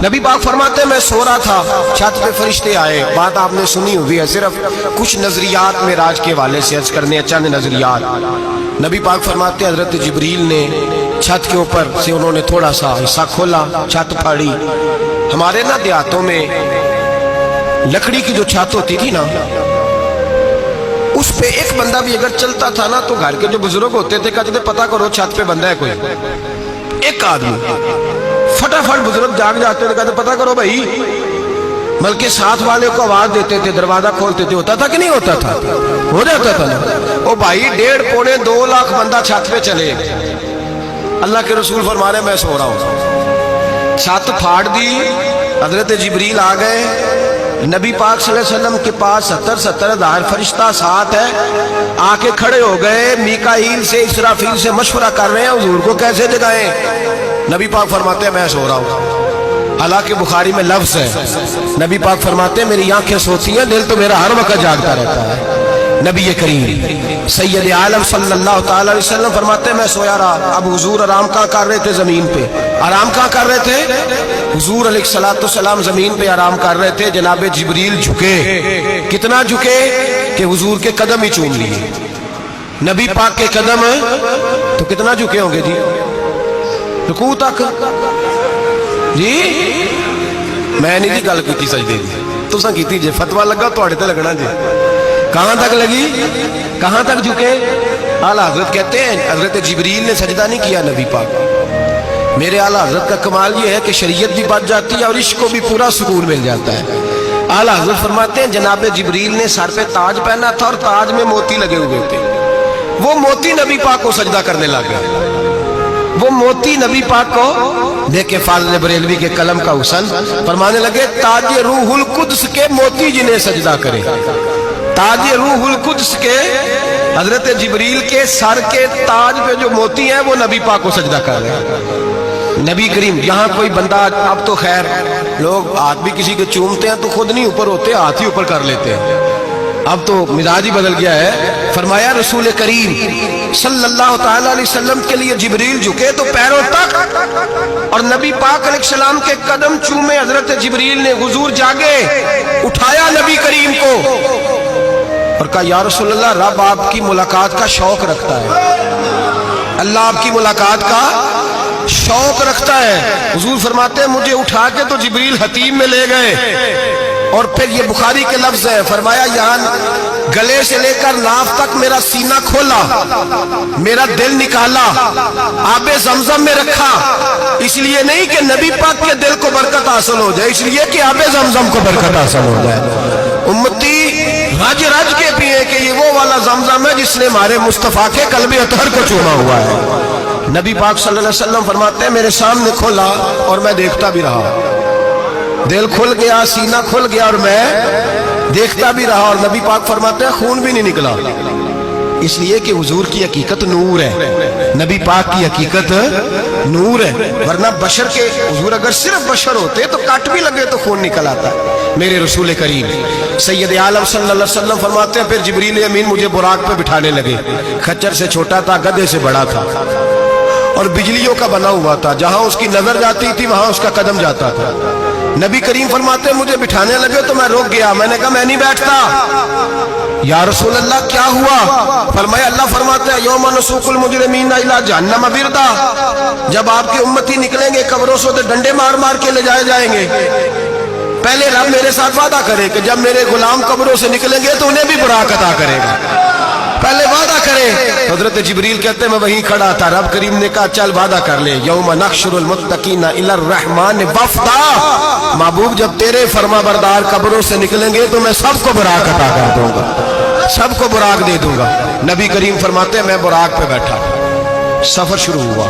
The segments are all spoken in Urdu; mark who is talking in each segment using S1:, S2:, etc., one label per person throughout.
S1: نبی پاک فرماتے ہیں میں سو رہا تھا، چھت پہ فرشتے آئے، بات آپ نے سنی ہوئی ہے، صرف کچھ نظریات معراج کے حوالے سے عرض کرنے چند نظریات۔ نبی پاک فرماتے ہیں حضرت جبریل نے چھت کے اوپر سے انہوں نے تھوڑا سا حصہ کھولا، چھت پھاڑی۔ ہمارے نا دیہاتوں میں لکڑی کی جو چھت ہوتی تھی نا، اس پہ ایک بندہ بھی اگر چلتا تھا نا تو گھر کے جو بزرگ ہوتے تھے کہتے تھے پتہ کرو چھت پہ بندہ ہے کوئی، ایک آدمی فٹافٹ بزرگ جاگ جاتے تھے، کہتے پتہ کرو بھائی، بلکہ ساتھ والے کو آواز دیتے تھے، دروازہ کھولتے تھے، ہوتا تھا کہ نہیں ہوتا تھا؟ ہو جاتا تھا نا۔ او بھائی 1.5 پونے 2 لاکھ بندہ چھت پہ چلے، اللہ کے رسول فرما رہے میں سو رہا ہوں، چھت پھاڑ دی، حضرت جبریل آ گئے، نبی پاک صلی اللہ علیہ وسلم کے پاس 70 ہزار فرشتہ ساتھ ہے، آ کے کھڑے ہو گئے، میکائیل سے اسرافیل سے مشورہ کر رہے ہیں حضور کو کیسے جگائیں۔ نبی پاک فرماتے ہیں میں سو رہا ہوں، حالانکہ بخاری میں لفظ ہے، نبی پاک فرماتے ہیں میری آنکھیں سوتی ہیں، دل تو میرا ہر وقت جاگتا رہتا ہے۔ نبی کریم سید عالم صلی اللہ تعالی علیہ وسلم فرماتے ہیں میں سویا رہا، اب حضور آرام کہاں کر رہے تھے؟ زمین پہ۔ آرام کہاں کر رہے تھے؟ حضور علیہ السلام زمین پہ آرام کر رہے تھے، جناب جبریل جھکے، کتنا جھکے کہ حضور کے قدم ہی چوم لیے، نبی پاک کے قدم، تو کتنا جھکے ہوں گے جی؟ رکوع تک جی؟ میں نہیں جی گل کی سجدے دی، تساں کیتی جے، فتویٰ لگا تواڈے تے لگنا جی۔ کہاں تک لگی؟ کہاں تک جھکے؟ اعلیٰ حضرت کہتے ہیں حضرت جبریل نے سجدہ نہیں کیا نبی پاک۔ میرے اعلیٰ حضرت کا کمال یہ ہے کہ شریعت بھی بچ جاتی ہے اور عشق کو بھی پورا سکون مل جاتا ہے۔ اعلیٰ حضرت فرماتے ہیں جناب جبریل نے سر پہ تاج پہنا تھا اور تاج میں موتی لگے ہوئے تھے، وہ موتی نبی پاک کو سجدہ کرنے لگا، وہ موتی نبی پاک کو دیکھے فاضل بریلوی کے قلم کا حسن فرمانے لگے تاج روح القدس کے موتی جنہیں سجدہ کرے، تاج روح القدس کے حضرت جبریل کے سر کے تاج پہ جو موتی ہیں وہ نبی پاک کو سجدہ کر رہے ہیں۔ نبی کریم یہاں کوئی بندہ، اب تو خیر لوگ ہاتھ بھی کسی کے چومتے ہیں تو خود نہیں اوپر ہوتے، ہاتھ ہی اوپر کر لیتے ہیں، اب تو مزاج ہی بدل گیا ہے۔ فرمایا رسول کریم صلی اللہ تعالی علیہ وسلم کے لیے جبریل جھکے تو پیروں تک، اور نبی پاک علیہ السلام کے قدم چومے حضرت جبریل نے، حضور جاگے، اٹھایا نبی کریم کو اور کہا یا رسول اللہ، رب آپ کی ملاقات کا شوق رکھتا ہے، اللہ آپ کی ملاقات کا شوق رکھتا ہے۔ حضور فرماتے ہیں مجھے اٹھا کے تو جبریل حتیم میں لے گئے، اور پھر یہ بخاری کے لفظ ہے، فرمایا یہاں گلے سے لے کر ناف تک میرا سینہ کھولا، میرا دل نکالا، آب زمزم میں رکھا، اس لیے نہیں کہ نبی پاک کے دل کو برکت حاصل ہو جائے، اس لیے کہ آب زمزم کو برکت حاصل ہو جائے۔ امتی رج رج کے پیئے کہ یہ وہ والا زمزم ہے جس نے ہمارے مصطفیٰ کے قلب اطہر کو چوما ہوا ہے۔ نبی پاک صلی اللہ علیہ وسلم فرماتے ہیں میرے سامنے کھولا اور میں دیکھتا بھی رہا، دل کھل گیا، سینہ کھل گیا اور میں دیکھتا بھی رہا، اور نبی پاک فرماتے ہیں خون بھی نہیں نکلا، اس لیے کہ حضور کی حقیقت نور ہے، نبی پاک کی حقیقت نور ہے، ورنہ بشر کے حضور اگر صرف بشر ہوتے تو کٹ بھی لگے تو خون نکل آتا۔ میرے رسول کریم سید عالم صلی اللہ علیہ وسلم فرماتے ہیں پھر جبریل امین مجھے براق پہ بٹھانے لگے، خچر سے چھوٹا تھا، گدھے سے بڑا تھا، اور بجلیوں کا بنا ہوا تھا، جہاں اس کی نظر جاتی تھی وہاں اس کا قدم جاتا تھا۔ نبی کریم فرماتے ہیں مجھے بٹھانے لگے تو میں رک گیا، میں نے کہا میں نہیں بیٹھتا، یا رسول اللہ کیا ہوا؟ فرمایا اللہ فرماتے ہیں یوم نسوق المجرمین الی جہنم وردا، جب آپ کے امتی نکلیں گے قبروں سے تو ڈنڈے مار مار کے لے جائے جائیں گے، پہلے رب میرے ساتھ وعدہ کرے کہ جب میرے غلام قبروں سے نکلیں گے تو انہیں بھی براق عطا کرے گا، پہلے وعدہ کرے۔ حضرت جبریل کہتے ہیں میں وہیں کھڑا تھا، رب کریم نے کہا چل وعدہ کر لے، یوم نحشر المتقین الی الرحمن وفدا، محبوب جب تیرے فرما بردار قبروں سے نکلیں گے تو میں سب کو براق عطا کر دوں گا، سب کو براق دے دوں گا۔ نبی کریم فرماتے ہیں میں براق پہ بیٹھا، سفر شروع ہوا،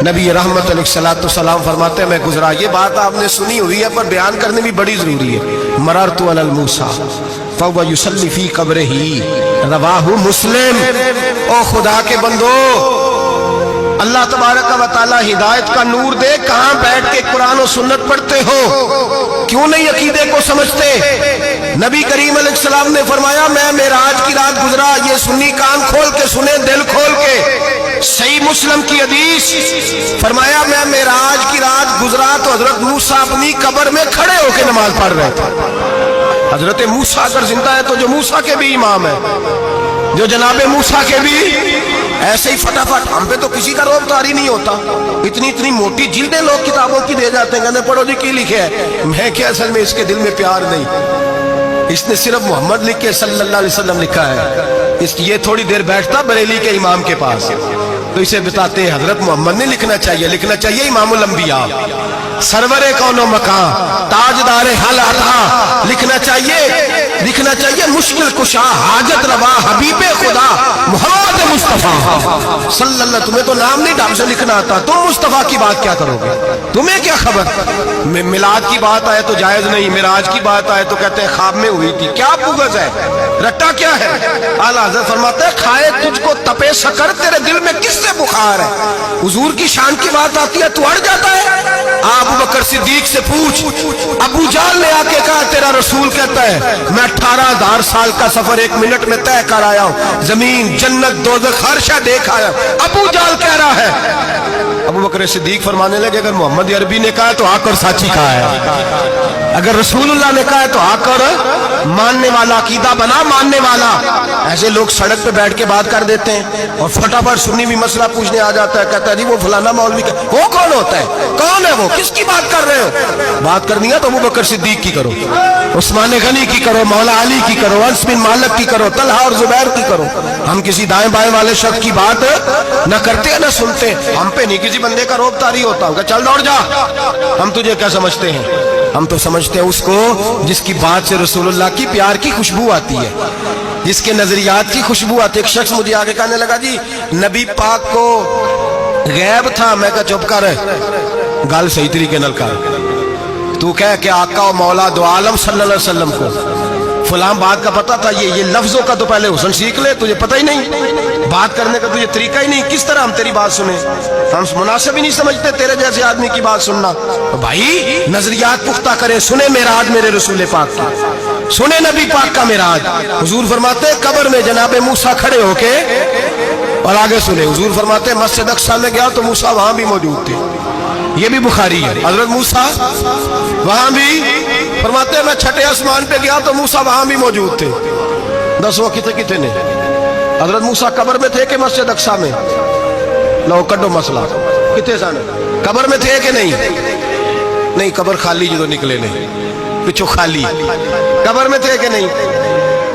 S1: نبی رحمت علیہ السلام فرماتے ہیں میں گزرا، یہ بات آپ نے سنی ہوئی ہے پر بیان کرنے بھی بڑی ضروری ہے، مررت علی الموسیٰ فَوَّ يُسَلِّ فِي قَبْرِهِ رواہ مسلم۔ او خدا کے بندو، اللہ تبارک و تعالی ہدایت کا نور دے، کہاں بیٹھ کے قرآن و سنت پڑھتے ہو؟ کیوں نہیں عقیدے کو سمجھتے؟ نبی کریم علیہ السلام نے فرمایا میں معراج کی رات گزرا، یہ سنی کان کھول کے سنے، دل کھول کے، صحیح مسلم کی حدیث، فرمایا میں معراج کی رات گزرا تو حضرت موسیٰ اپنی قبر میں کھڑے ہو کے نماز پڑھ رہے تھے. حضرت موسیٰ اگر زندہ ہے تو جو موسیٰ کے بھی امام ہے, جو جناب موسیٰ کے بھی ایسے ہی فٹافٹ. ہم پہ تو کسی کا روب طاری نہیں ہوتا, اتنی موٹی جلدیں لوگ کتابوں کی دے جاتے ہیں, کہتے ہیں پڑھو جی کی لکھے ہے. میں کہ اصل میں اس کے دل میں پیار نہیں, اس نے صرف محمد لکھ کے صلی اللہ علیہ وسلم لکھا ہے. اس یہ تھوڑی دیر بیٹھتا بریلی کے امام کے پاس تو اسے بتاتے ہیں حضرت محمد نے لکھنا چاہیے امام الانبیاء, سرور کون و مکان, تاجدار حال عطا, لکھنا چاہیے مشکل کشا, حاجت روا, حبیب خدا محمد مصطفیٰ صلی اللہ. تمہیں تو نام نہیں ڈھنگ سے لکھنا آتا, تم مصطفیٰ کی بات کیا کرو گے, تمہیں کیا خبر. میلاد کی بات آئے تو جائز نہیں, معراج کی بات آئے تو کہتے ہیں خواب میں ہوئی تھی. کیا بغض ہے, رٹا کیا ہے. اعلیٰ حضرت فرماتے ہیں کھائے تجھ کو تپے شکر, تیرے دل میں کس سے بخار ہے. حضور کی شان کی بات آتی ہے تو اڑ جاتا ہے. ابو بکر صدیق سے پوچھ, ابو جہل نے آ کے کہا تیرا رسول کہتا ہے میں 18,000 سال کا سفر 1 منٹ میں طے کر آیا ہوں, زمین جنت دوزخ ہر شے دیکھ آیا. ابو جہل کہہ رہا ہے. ابو بکر صدیق فرمانے لگے اگر محمد عربی نے کہا تو آ کر سچی کہا ہے, اگر رسول اللہ نے کہا ہے تو آ کر ماننے والا, عقیدہ بنا ماننے والا. ایسے لوگ سڑک پہ بیٹھ کے بات کر دیتے ہیں اور فٹافٹ سنی بھی مسئلہ پوچھنے آ جاتا ہے, کہتا ہے جی وہ فلانا مولوی کا, وہ کون ہوتا ہے, کون ہے وہ, کس کی بات کر رہے ہو. بات کرنی ہے تو ابو بکر صدیق کی کرو, عثمان غنی کی کرو, مولا علی کی کرو, انس بن مالک کی کرو, طلحہ اور زبیر کی کرو. ہم کسی دائیں بائیں والے شخص کی بات نہ کرتے نہ سنتے. ہم پہ نہیں کسی بندے کا روب طاری ہوتا کہ چل دوڑ جا. ہم تجھے کیا سمجھتے ہیں, ہم تو سمجھتے ہیں اس کو جس کی بات سے رسول اللہ کی پیار کی خوشبو آتی ہے, جس کے نظریات کی خوشبو آتی ہے. ایک شخص مجھے آگے کہنے لگا جی نبی پاک کو غیب تھا. میں کہا چپ کر, گل صحیح طریقے نال کر. تو کہہ کہ آقا و مولا دو عالم صلی اللہ علیہ وسلم کو فلاں بات کا پتہ تھا, یہ لفظوں کا تو پہلے حسن سیکھ لے, تجھے پتہ ہی نہیں, بات کرنے کا تجھے طریقہ ہی نہیں, کس طرح ہم تیری بات سنیں. ہم مناسب ہی نہیں سمجھتے تیرے جیسے آدمی کی بات سننا. بھائی نظریات پختہ کرے, سنے معراج میرے رسول پاک کی, سنے نبی پاک کا معراج. حضور فرماتے قبر میں جناب موسیٰ کھڑے ہو کے, اور آگے سنے حضور فرماتے مسجد اقصیٰ میں گیا تو موسیٰ وہاں بھی موجود تھے. یہ بھی بخاری ہے. حضرت موسیٰ وہاں بھی فرماتے ہیں میں 6 آسمان پہ گیا تو موسیٰ وہاں بھی موجود تھے. 10 وہ کتنے نے. حضرت موسیٰ قبر میں تھے کہ مسجد اقصیٰ میں, لو کڈو مسئلہ, کتنے سن قبر میں تھے کہ نہیں, قبر خالی جو نکلے نہیں, پچھو خالی. قبر میں تھے کہ نہیں,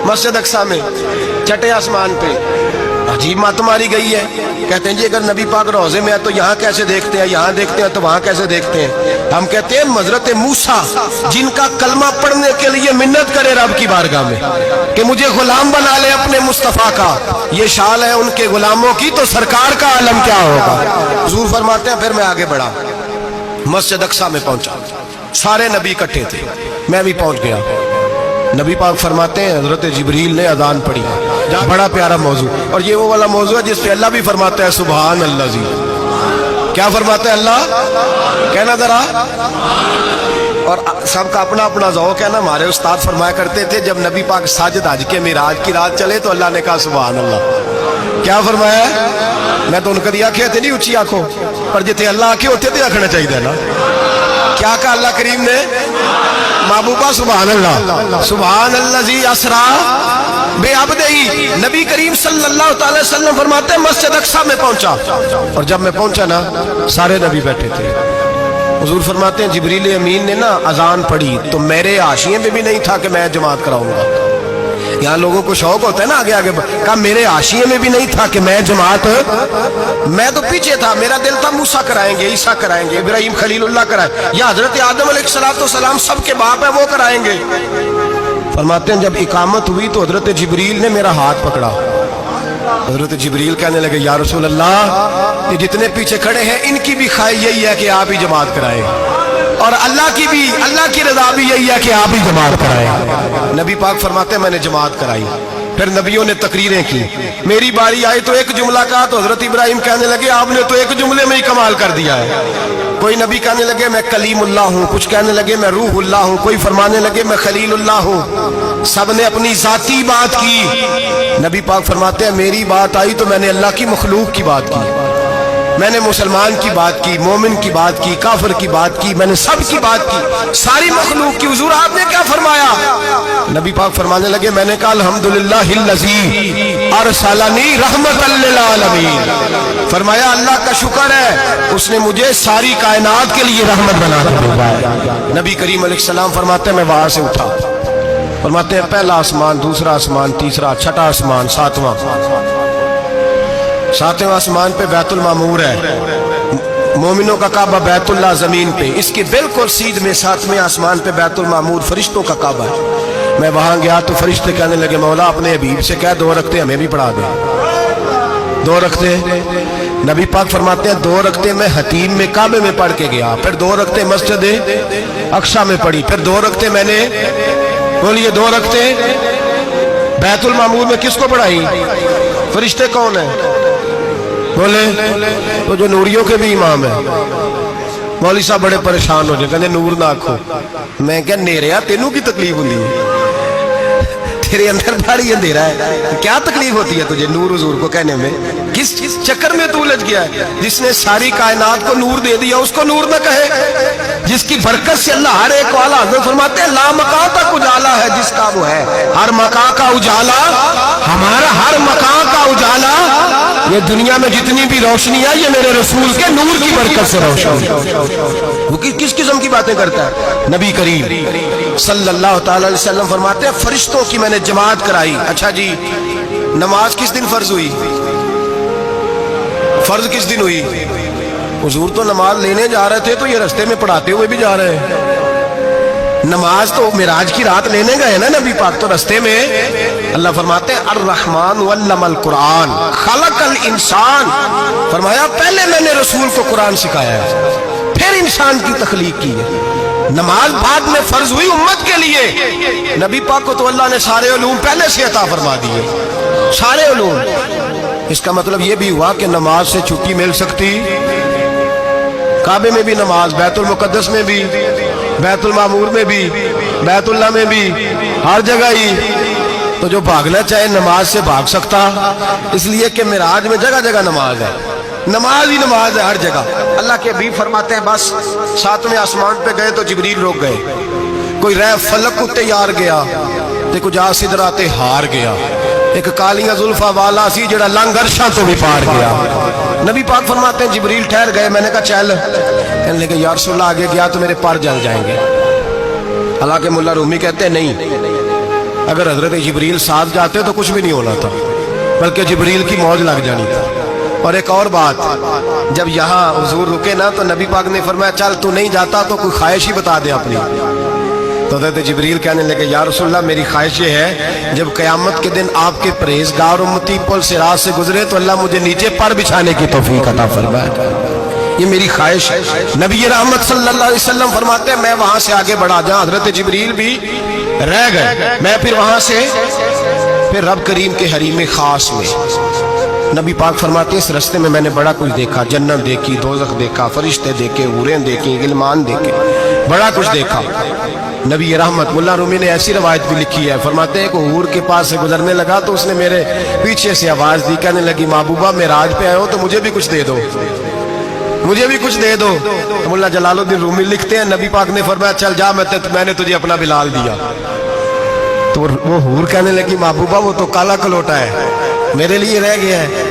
S1: مسجد اقصیٰ میں 6 آسمان پہ. عجیب بات تمہاری گئی ہے. کہتے ہیں جی اگر نبی پاک روضے میں ہے تو یہاں کیسے دیکھتے ہیں, یہاں دیکھتے ہیں تو وہاں کیسے دیکھتے ہیں. ہم کہتے ہیں حضرت موسیٰ جن کا کلمہ پڑھنے کے لیے منت کرے رب کی بارگاہ میں کہ مجھے غلام بنا لے اپنے مصطفیٰ کا, یہ شان ہے ان کے غلاموں کی, تو سرکار کا عالم کیا ہوگا. حضور فرماتے ہیں پھر میں آگے بڑھا, مسجد اقصیٰ میں پہنچا, سارے نبی اکٹھے تھے, میں بھی پہنچ گیا. نبی پاک فرماتے ہیں حضرت جبریل نے اذان پڑھی. بڑا پیارا موضوع, اور یہ وہ والا موضوع ہے جس پہ اللہ بھی فرماتا ہے سبحان اللہ جی. کیا فرماتا ہے اللہ, کہنا ذرا. اور سب کا اپنا اپنا ذوق ہے نا. ہمارے استاد فرمایا کرتے تھے جب نبی پاک ساجد حج کے معراج کی رات چلے تو اللہ نے کہا سبحان اللہ. کیا فرمایا, میں تو ان کا آنکھیں تھے نہیں اچھی آنکھوں پر, جتنے اللہ آنکھیں ہوتے تھے آنکھنا چاہیے نا. کیا کہا اللہ کریم نے, محبوبہ سبحان اللہ, سبحان اللہ جی اسرا بے عبدہی. نبی کریم صلی اللہ تعالی وسلم فرماتے ہیں مسجد اقصیٰ میں پہنچا, اور جب میں پہنچا نا سارے نبی بیٹھے تھے. حضور فرماتے ہیں جبریل امین نے نا اذان پڑھی تو میرے حاشیے میں بھی نہیں تھا کہ میں جماعت کراؤں گا. یہاں لوگوں کو شوق ہوتا ہے نا آگے آگے, کہا میرے حاشیے میں بھی نہیں تھا کہ میں جماعت, میں تو پیچھے تھا. میرا دل تھا موسیٰ کرائیں گے, عیسیٰ کرائیں گے, ابراہیم خلیل اللہ کرائیں, یا حضرت آدم علیہ السلام سب کے باپ ہیں وہ کرائیں گے. فرماتے ہیں جب اقامت ہوئی تو حضرت جبریل نے میرا ہاتھ پکڑا. حضرت جبریل کہنے لگے یا رسول اللہ یہ جتنے پیچھے کھڑے ہیں ان کی بھی خواہش یہی ہے کہ آپ ہی جماعت کرائیں, اور اللہ کی رضا بھی یہی ہے کہ آپ ہی جماعت کرائیں. نبی پاک فرماتے ہیں میں نے جماعت کرائی. پھر نبیوں نے تقریریں کی. میری باری آئی تو ایک جملہ کہا تو حضرت ابراہیم کہنے لگے آپ نے تو ایک جملے میں ہی کمال کر دیا ہے. کوئی نبی کہنے لگے میں کلیم اللہ ہوں, کچھ کہنے لگے میں روح اللہ ہوں, کوئی فرمانے لگے میں خلیل اللہ ہوں. سب نے اپنی ذاتی بات کی. نبی پاک فرماتے ہیں میری بات آئی تو میں نے اللہ کی مخلوق کی بات کی. میں نے مسلمان کی بات کی, مومن کی بات کی, کافر کی بات کی, میں نے سب کی بات کی, ساری مخلوق کی. حضور آپ نے کیا فرمایا؟ نبی پاک فرمانے لگے میں نے کہا الحمدللہ الذی ارسلنی رحمۃ للعالمین. فرمایا اللہ کا شکر ہے اس نے مجھے ساری کائنات کے لیے رحمت بنا کر بھیجا. نبی کریم علیہ السلام فرماتے ہیں میں وہاں سے اٹھا, فرماتے ہیں پہلا آسمان, دوسرا آسمان, تیسرا, چھٹا آسمان, ساتواں آسمان پہ بیت المعمور ہے, مومنوں کا کعبہ بیت اللہ زمین پہ, اس کے بالکل سیدھ میں ساتویں آسمان پہ بیت المعمور فرشتوں کا کعبہ ہے. میں وہاں گیا تو فرشتے کہنے لگے مولا اپنے حبیب سے کہہ 2 رکعتیں ہمیں بھی پڑھا دے. 2 رکعتیں نبی پاک فرماتے ہیں 2 رکعتیں میں حتیم میں کعبے میں پڑھ کے گیا, پھر 2 رکعتیں مسجد اقصی میں پڑھی, پھر 2 رکعتیں میں نے بولیے 2 رکعتیں بیت المعمور میں کس کو پڑھائی؟ فرشتے کون ہیں بولے؟ تو جو نوریوں کے بھی امام ہیں. مولوی صاحب بڑے پریشان ہو جائے, کہتے نور نہ آکھو. میں کہ نیریا تینوں کی تکلیف ہوتی ہے, تیرے اندر بھاری اندھیرا ہے, کیا تکلیف ہوتی ہے تجھے نور حضور کو کہنے میں؟ کس چکر میں تو الجھ گیا ہے؟ جس نے ساری کائنات کو نور دے دیا اس کو نور نہ کہے, جس کی برکت سے اللہ ہر ایک والا. حضرت فرماتے ہیں لا مکان تک اجالا ہے جس کا وہ ہے, ہر مکان کا اجالا ہمارا, ہر مکان کا اجالا, یہ دنیا میں جتنی بھی روشنی ہے یہ میرے رسول کے نور کی برکت سے روشن. وہ کس قسم کی باتیں کرتا ہے؟ نبی کریم صلی اللہ تعالی علیہ وسلم فرماتے ہیں فرشتوں کی میں نے جماعت کرائی. اچھا جی نماز کس دن فرض ہوئی؟ فرض کس دن ہوئی؟ حضور تو نماز لینے جا رہے تھے تو یہ رستے میں پڑھاتے ہوئے بھی جا رہے ہیں. نماز تو معراج کی رات لینے گئے نا نبی پاک, تو رستے میں اللہ فرماتے ہیں الرحمن علم القرآن خلق الانسان. فرمایا پہلے میں نے رسول کو قرآن سکھایا ہے, پھر انسان کی تخلیق کی ہے. نماز بعد میں فرض ہوئی امت کے لیے. نبی پاک کو تو اللہ نے سارے علوم پہلے سے عطا فرما دیے, سارے علوم. اس کا مطلب یہ بھی ہوا کہ نماز سے چھٹی مل سکتی, کعبے میں بھی نماز, بیت المقدس میں بھی, بیت المعمور میں بھی, بیت اللہ میں بھی, ہر جگہ ہی. تو جو بھاگنا چاہے نماز سے بھاگ سکتا, اس لیے کہ معراج میں جگہ جگہ نماز ہے, نماز ہی نماز ہے ہر جگہ. اللہ کے حبیب فرماتے ہیں بس 7ویں آسمان پہ گئے تو جبریل روک گئے, کوئی رہ فلک کو تیار گیا تے کچھ سدرات ہار گیا, ایک کالیاں زلفا والا سی جڑا لنگ عرشاں تو بھی پار گیا. نبی پاک فرماتے ہیں جبریل ٹھہر گئے, میں نے کہا چل, کہنے لگے یا رسول اللہ آگے گیا تو میرے پر جل جائیں گے. حالانکہ ملا رومی کہتے ہیں نہیں, اگر حضرت جبریل ساتھ جاتے تو کچھ بھی نہیں ہونا تھا, بلکہ جبریل کی موج لگ جانی تھا. اور ایک اور بات, جب یہاں حضور رکے نا تو نبی پاک نے فرمایا چل تو نہیں جاتا تو کوئی خواہش ہی بتا دے اپنی. تو حضرت جبریل کہنے لگے یا رسول اللہ میری خواہش یہ ہے جب قیامت کے دن آپ کے پرہیزگار امتی پل سے راہ سے گزرے تو اللہ مجھے نیچے پر بچھانے کی توفیق عطا فرمائے, یہ میری خواہش ہے. نبی رحمت صلی اللہ علیہ وسلم فرماتے ہیں میں وہاں سے آگے بڑھا جاؤں, حضرت جبریل بھی رہ گئے, میں پھر وہاں سے پھر رب کریم کے حریم خاص میں. نبی پاک فرماتے ہیں اس رستے میں میں نے بڑا کچھ دیکھا, جنت دیکھی, دوزخ دیکھا, فرشتے دیکھے, حوریں دیکھی, غلمان دیکھے, بڑا کچھ دیکھا. نبی رحمت ملا رومی نے ایسی روایت بھی لکھی ہے, فرماتے ہیں کہ حور کے پاس سے گزرنے لگا تو اس نے میرے پیچھے سے آواز دی, کہنے لگی محبوبہ معراج پہ آئے ہو تو مجھے بھی کچھ دے دو, مجھے بھی کچھ دے دو. ملا جلال الدین رومی لکھتے ہیں نبی پاک نے فرمایا چل جا میں نے تجھے اپنا بلال دیا. تو وہ حور کہنے لگی محبوبہ وہ تو کالا کلوٹا ہے, میرے لیے رہ گیا ہے.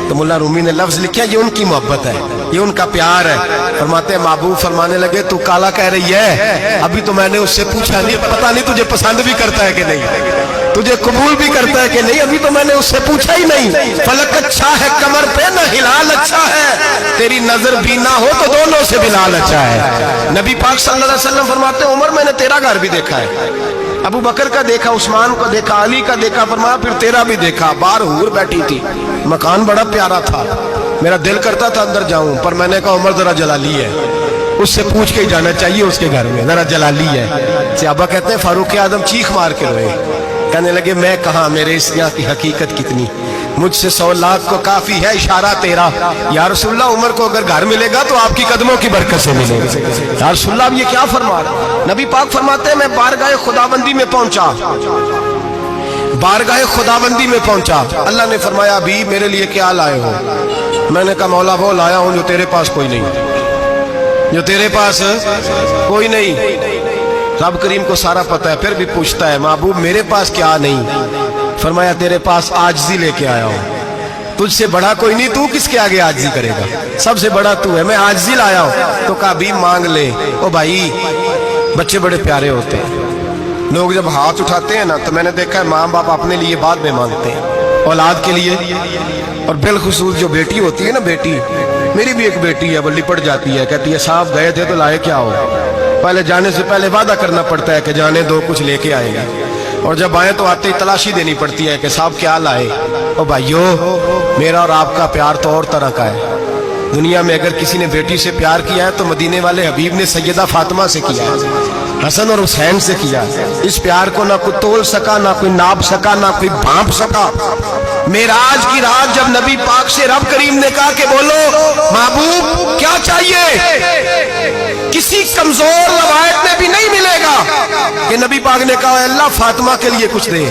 S1: تو ملا رومی نے لفظ لکھا یہ ان کی محبت ہے, یہ ان کا پیار ہے. فرماتے ہیں محبوب فرمانے لگے تو کالا کہہ رہی ہے, ابھی تو میں نے اس سے پوچھا نہیں, پتہ نہیں تجھے پسند بھی کرتا ہے کہ نہیں, تجھے قبول بھی کرتا ہے کہ نہیں, ابھی تو میں نے اس سے پوچھا ہی نہیں. فلک اچھا ہے کمر پہ نہ ہلال اچھا ہے, تیری نظر بھی نہ ہو تو دونوں سے بلال اچھا ہے. نبی پاک صلی اللہ علیہ وسلم فرماتے ہیں عمر میں نے تیرا گھر بھی دیکھا ہے, ابو بکر کا دیکھا, عثمان کو دیکھا, علی کا دیکھا, فرمایا پھر تیرا بھی دیکھا. باہر حور بیٹھی تھی, مکان بڑا پیارا تھا, میرا دل کرتا تھا اندر جاؤں, پر میں نے کہا عمر ذرا جلالی ہے, اس سے پوچھ کے ہی جانا چاہیے اس کے گھر میں, ذرا جلالی ہے. صحابہ کہتے ہیں فاروق اعظم چیخ مار کے روئے, کہنے لگے میں کہاں, میرے اس یہاں کی حقیقت کتنی, مجھ سے 100 لاکھ کو کافی ہے اشارہ تیرا. یا رسول اللہ عمر کو اگر گھر ملے گا تو آپ کی قدموں کی برکت سے ملے گا. یا رسول اللہ اب یہ کیا فرما رہا. نبی پاک فرماتے ہیں میں بارگاہ خداوندی میں پہنچا, بارگاہ خداوندی میں پہنچا, اللہ نے فرمایا ابھی میرے لیے کیا لائے ہو. میں نے کہا مولا وہ لایا ہوں جو تیرے پاس کوئی نہیں, جو تیرے پاس کوئی نہیں. رب کریم کو سارا پتہ ہے, پھر بھی پوچھتا ہے محبوب میرے پاس کیا نہیں؟ فرمایا تیرے پاس عاجزی لے کے آیا ہوں, تجھ سے بڑا کوئی نہیں, تو کس کے آگے عاجزی کرے گا, سب سے بڑا تو ہے, میں عاجزی لایا ہوں. تو کہا بھی مانگ لے. او بھائی بچے بڑے پیارے ہوتے ہیں, لوگ جب ہاتھ اٹھاتے ہیں نا تو میں نے دیکھا ہے ماں باپ اپنے لیے بعد میں مانگتے ہیں, اولاد کے لیے. اور بالخصوص جو بیٹی ہوتی ہے نا, بیٹی, میری بھی ایک بیٹی ہے, وہ لپٹ جاتی ہے, کہتی ہے صاحب گئے تھے تو لائے کیا ہو؟ پہلے جانے سے پہلے وعدہ کرنا پڑتا ہے کہ جانے دو کچھ لے کے آئے گا, اور جب آئے تو آتے ہی تلاشی دینی پڑتی ہے کہ صاحب کیا لائے. او بھائیو میرا اور آپ کا پیار تو اور طرح کا ہے. دنیا میں اگر کسی نے بیٹی سے پیار کیا ہے تو مدینے والے حبیب نے سیدہ فاطمہ سے کیا ہے, حسن اور حسین سے کیا. اس پیار کو نہ کوئی تول سکا, نہ کوئی ناپ سکا, نہ کوئی بھانپ سکا. معراج کی رات جب نبی پاک سے رب کریم نے کہا کہ بولو محبوب کیا چاہیے, کسی کمزور روایت میں بھی نہیں ملے گا کہ نبی پاک نے کہا اے اللہ فاطمہ کے لیے کچھ دے,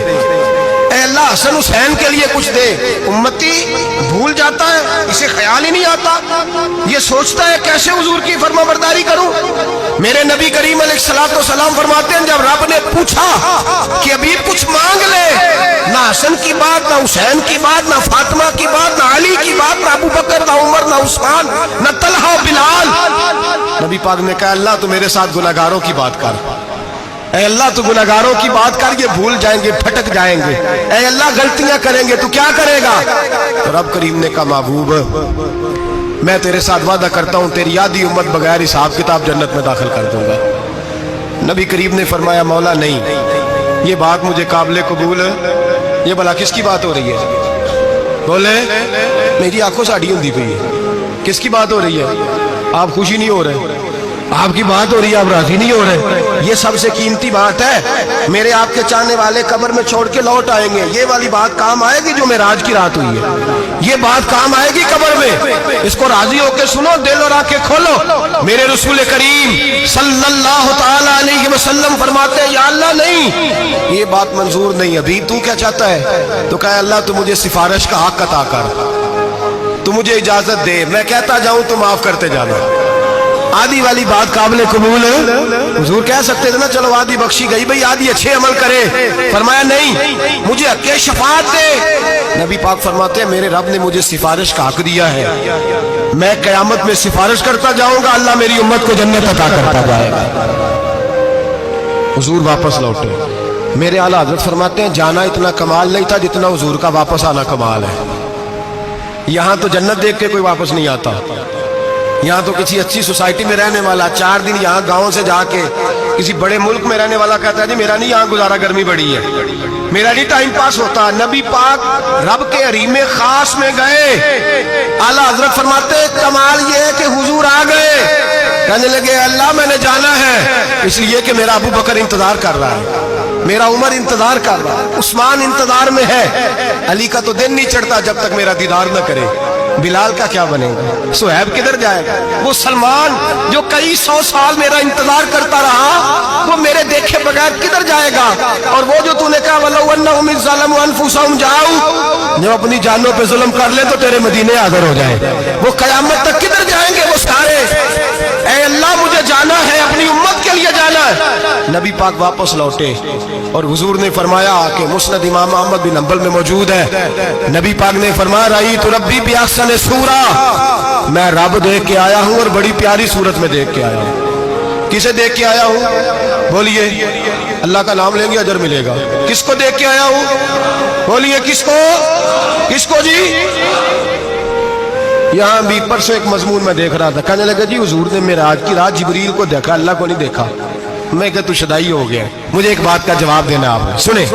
S1: اے اللہ حسن حسین کے لیے کچھ دے. امتی بھول جاتا ہے, اسے خیال ہی نہیں آتا, یہ سوچتا ہے کیسے حضور کی فرما برداری کروں. میرے نبی کریم علیہ الصلوۃ والسلام فرماتے ہیں جب رب نے پوچھا کہ ابھی کچھ مانگ لے, نہ حسن کی بات, نہ حسین کی بات, نہ فاطمہ کی بات, نہ علی کی بات, نہ ابو بکر, نہ عمر, نہ عثمان, نہ طلحہ بلال. نبی پاک نے کہا اللہ تو میرے ساتھ گناہگاروں کی بات کر, اے اللہ تو گناہگاروں کی بات کر, یہ بھول جائیں گے, پھٹک جائیں گے, اے اللہ غلطیاں کریں گے تو کیا کرے گا. تو رب کریم نے کہا محبوب میں تیرے ساتھ وعدہ کرتا ہوں تیری آدھی امت بغیر حساب کتاب جنت میں داخل کر دوں گا. نبی کریم نے فرمایا مولا نہیں, یہ بات مجھے قابل قبول ہے. یہ بھلا کس کی بات ہو رہی ہے؟ بولے میری آنکھوں سے اڑی ہوندی پئی ہے, کس کی بات ہو رہی ہے؟ آپ خوشی نہیں ہو رہے, آپ کی بات ہو رہی ہے, آپ راضی نہیں ہو رہے. یہ سب سے قیمتی بات ہے, میرے آپ کے چاہنے والے قبر میں چھوڑ کے لوٹ آئیں گے, یہ والی بات کام آئے گی جو معراج کی رات ہوئی ہے, یہ بات کام آئے گی قبر میں. اس کو راضی ہو کے سنو, دل اور آنکھیں کھولو. میرے رسول کریم صلی اللہ تعالی علیہ وسلم فرماتے ہیں یا اللہ نہیں, یہ بات منظور نہیں. ابھی تو کیا چاہتا ہے؟ تو کہا اللہ تو مجھے سفارش کا حق عطا کر, تو مجھے اجازت دے, میں کہتا جاؤں تو معاف کرتے جانا. آدھی والی بات قابل قبول ہے. حضور کہہ سکتے تھے نا چلو آدھی بخشی گئی, بھئی آدھی اچھے عمل کرے. فرمایا نہیں, مجھے حق شفاعت دے. نبی پاک فرماتے ہیں میرے رب نے مجھے سفارش کا حق دیا ہے, میں قیامت میں سفارش کرتا جاؤں گا, اللہ میری امت کو جنت عطا کرتا جائے گا. حضور واپس لوٹے. میرے اعلیٰ حضرت فرماتے ہیں جانا اتنا کمال نہیں تھا جتنا حضور کا واپس آنا کمال ہے. یہاں تو جنت دیکھ کے کوئی واپس نہیں آتا, یہاں تو کسی اچھی سوسائٹی میں رہنے والا 4 دن یہاں گاؤں سے جا کے کسی بڑے ملک میں رہنے والا کہتا ہے جی میرا نہیں یہاں گزارا, گرمی بڑی ہے, میرا نہیں ٹائم پاس ہوتا. نبی پاک رب کے حریم خاص میں گئے, اعلیٰ حضرت فرماتے کمال یہ ہے کہ حضور آ گئے, کہنے لگے اللہ میں نے جانا ہے, اس لیے کہ میرا ابو بکر انتظار کر رہا ہے, میرا عمر انتظار کر رہا ہے, عثمان انتظار میں ہے, علی کا تو دن نہیں چڑھتا جب تک میرا دیدار نہ کرے. بلال کا کیا بنے گا, صہیب کدھر جائے گا, وہ سلمان جو کئی 100 سال میرا انتظار کرتا رہا وہ میرے دیکھے بغیر کدھر جائے گا. اور وہ جو تو نے کہا وَلَوْ أَنَّهُمْ إِذْ ظَلَمُوا أَنفُسَهُمْ جَاءُوا, جو اپنی جانوں پہ ظلم کر لے تو تیرے مدینے حاضر ہو جائے, وہ قیامت تک کدھر جائیں گے وہ سارے. اے اللہ مجھے جانا ہے, اپنی امت کے لیے جانا ہے. نبی پاک واپس لوٹے اور حضور نے فرمایا کہ مسند امام احمد بن حنبل میں موجود ہے, نبی پاک نے فرمایا رأیت ربی بأحسن صورہ, میں رب دیکھ کے آیا ہوں اور بڑی پیاری صورت میں دیکھ کے آیا ہوں. کسے دیکھ کے آیا ہوں؟ بولیے, اللہ کا نام لیں گے اجر ملے گا. کس کو دیکھ کے آیا ہوں؟ بولیے کس کو, کس کو جی؟ یہاں بھی پرسوں ایک مضمون میں دیکھ رہا تھا, کہنے لگا جی حضور نے معراج کی رات جبریل کو دیکھا, اللہ کو نہیں دیکھا. میں کہ تو شدائی ہو گیا. مجھے ایک بات کا جواب دینا آپ سنیں,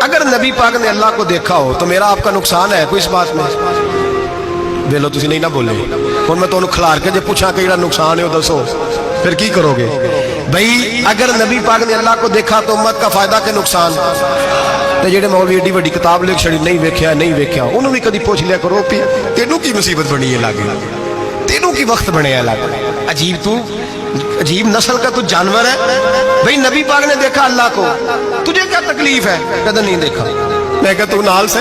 S1: اگر نبی پاک نے اللہ کو دیکھا ہو تو میرا آپ کا نقصان ہے کوئی اس بات میں؟ ویلو تسی نہیں نہ بولے, اور میں تو انہوں کھلار کے جب پوچھا کہ یہ نقصان ہے وہ دسو, پھر کی کرو گے؟ بھئی اگر نبی پاک نے اللہ کو دیکھا تو امت کا فائدہ کہ نقصان؟ تے جڑے مولوی ایڈی وڈی کتاب لکھ چھڑی نہیں ویکھیا نہیں ویکھیا, انہوں بھی کدی پوچھ لیا کرو پی تینوں کی مصیبت بنی ہے لاگے, تینوں کی وقت بنے ہے لاگے. عجیب تو عجیب نسل کا تو جانور ہے. بھئی نبی پاک نے دیکھا اللہ کو, تجھے کیا تکلیف ہے؟ کہتا نہیں دیکھا. میں کہتا تو نال سے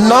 S1: 9